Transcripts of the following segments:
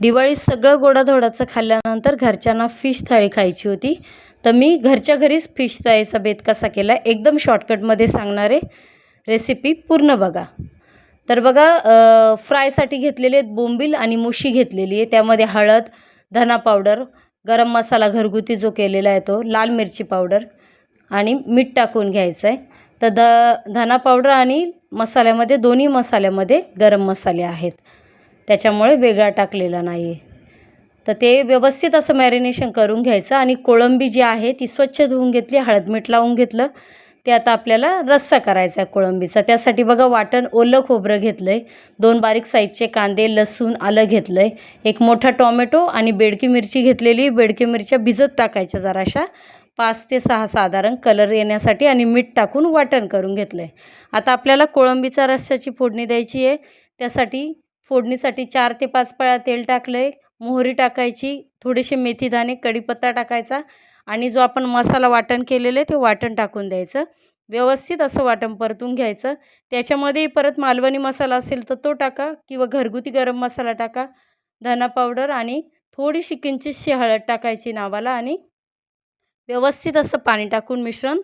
दिवाळीत सगळं गोडाधोडाचं खाल्ल्यानंतर घरच्यांना फिश थाळी खायची होती. तर मी घरच्या घरीच फिश थाळीचा बेत कसा केला एकदम शॉर्टकटमध्ये सांगणारे रेसिपी पूर्ण बघा. तर बघा फ्रायसाठी घेतलेले आहेत बोंबील आणि मुशी घेतलेली आहे. त्यामध्ये हळद, धना पावडर, गरम मसाला घरगुती जो केलेला आहे तो, लाल मिरची पावडर आणि मीठ टाकून घ्यायचं आहे. तर धना पावडर आणि मसाल्यामध्ये दोन्ही मसाल्यामध्ये गरम मसाले आहेत, त्याच्यामुळे वेगळा टाकलेला नाही आहे. तर ते व्यवस्थित असं मॅरिनेशन करून घ्यायचं आणि कोळंबी जी आहे ती स्वच्छ धुवून घेतली, हळद मीठ लावून घेतलं. ते आता आपल्याला रस्सा करायचा आहे कोळंबीचा. त्यासाठी बघा वाटण ओलं खोबरं घेतलं आहे, 2 बारीक साईजचे कांदे, लसूण, आलं घेतलं आहे, एक मोठा टॉमॅटो आणि बेडकी मिरची घेतलेली. बेडकी मिरच्या भिजत टाकायच्या जराशा 5 ते 6 साधारण कलर येण्यासाठी आणि मीठ टाकून वाटण करून घेतलं आहे. आता आपल्याला कोळंबीचा रस्स्याची फोडणी द्यायची आहे. त्यासाठी फोडणीसाठी 4 ते 5 पळ्या तेल टाकलं आहे, मोहरी टाकायची, थोडेसे मेथीदाणे, कढीपत्ता टाकायचा आणि जो आपण मसाला वाटण केलेलं आहे ते वाटण टाकून द्यायचं. व्यवस्थित असं वाटण परतून घ्यायचं. त्याच्यामध्ये परत मालवणी मसाला असेल तर तो टाका किंवा घरगुती गरम मसाला टाका, धना पावडर आणि थोडीशी किंचितशी हळद टाकायची नावाला आणि व्यवस्थित असं पाणी टाकून मिश्रण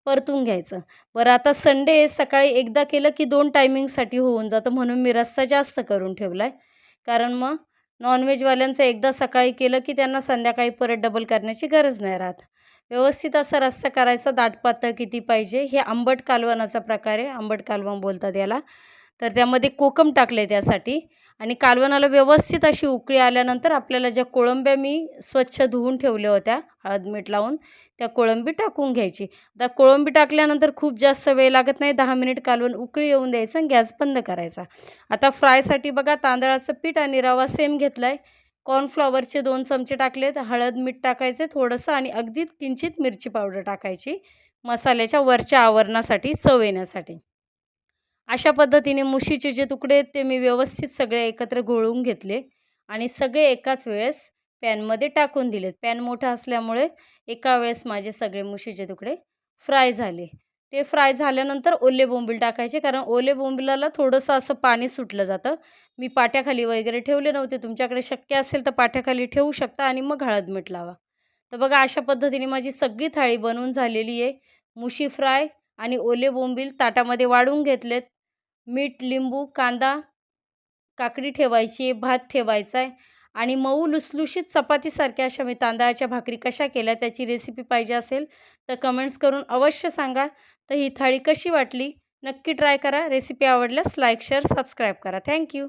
परतून घ्यायचं. बरं आता संडे सकाळी एकदा केलं की 2 टायमिंगसाठी होऊन जातं, म्हणून मी रस्सा जास्त करून ठेवला आहे. कारण मग नॉनव्हेजवाल्यांचं एकदा सकाळी केलं की त्यांना संध्याकाळी परत डबल करण्याची गरज नाही राहत. व्यवस्थित असा रस्सा करायचा, दाट पातळ किती पाहिजे. हे आंबट कालवणाचा प्रकार आहे, आंबट कालवण बोलतात याला. तर त्यामध्ये कोकम टाकले त्यासाठी आणि कालवणाला व्यवस्थित अशी उकळी आल्यानंतर आपल्याला ज्या कोळंब्या मी स्वच्छ धुवून ठेवल्या होत्या हळद मीठ लावून, त्या कोळंबी टाकून घ्यायची. आता कोळंबी टाकल्यानंतर खूप जास्त वेळ लागत नाही, 10 मिनिट कालवण उकळी येऊन द्यायचं आणि गॅस बंद करायचा. आता फ्रायसाठी बघा तांदळाचं पीठ आणि रवा सेम घेतला आहे. कॉर्नफ्लॉवरचे 2 चमचे टाकलेत, हळद मीठ टाकायचे थोडंसं आणि अगदी किंचित मिरची पावडर टाकायची मसाल्याच्या वरच्या आवरणासाठी, चव येण्यासाठी. अशा पद्धतीने मुशीचे जे तुकडे आहेत ते मी व्यवस्थित सगळे एकत्र घोळवून घेतले आणि सगळे एकाच वेळेस पॅनमध्ये टाकून दिलेत. पॅन मोठा असल्यामुळे एका वेळेस माझे सगळे मुशीचे तुकडे फ्राय झाले. ते फ्राय झाल्यानंतर ओले बोंबील टाकायचे, कारण ओले बोंबिलाला थोडंसं असं पाणी सुटलं जातं. मी पाट्याखाली वगैरे ठेवले नव्हते. तुमच्याकडे शक्य असेल तर पाट्याखाली ठेवू शकता आणि मग हळद मीठ लावा. तर बघा अशा पद्धतीने माझी सगळी थाळी बनवून झालेली आहे. मुशी फ्राय आणि ओले बोंबील ताटामध्ये वाढून घेतलेत. मीठ, लिंबू, कांदा, काकडी ठेवायची आहे, भात ठेवायचा आहे आणि मऊ लुसलुशीत चपातीसारख्या अशा मी तांदळाच्या भाकरी कशा केल्या त्याची रेसिपी पाहिजे असेल तर कमेंट्स करून अवश्य सांगा. तर ही थाळी कशी वाटली नक्की ट्राय करा. रेसिपी आवडल्यास लाईक, शेअर, सबस्क्राईब करा. थँक्यू.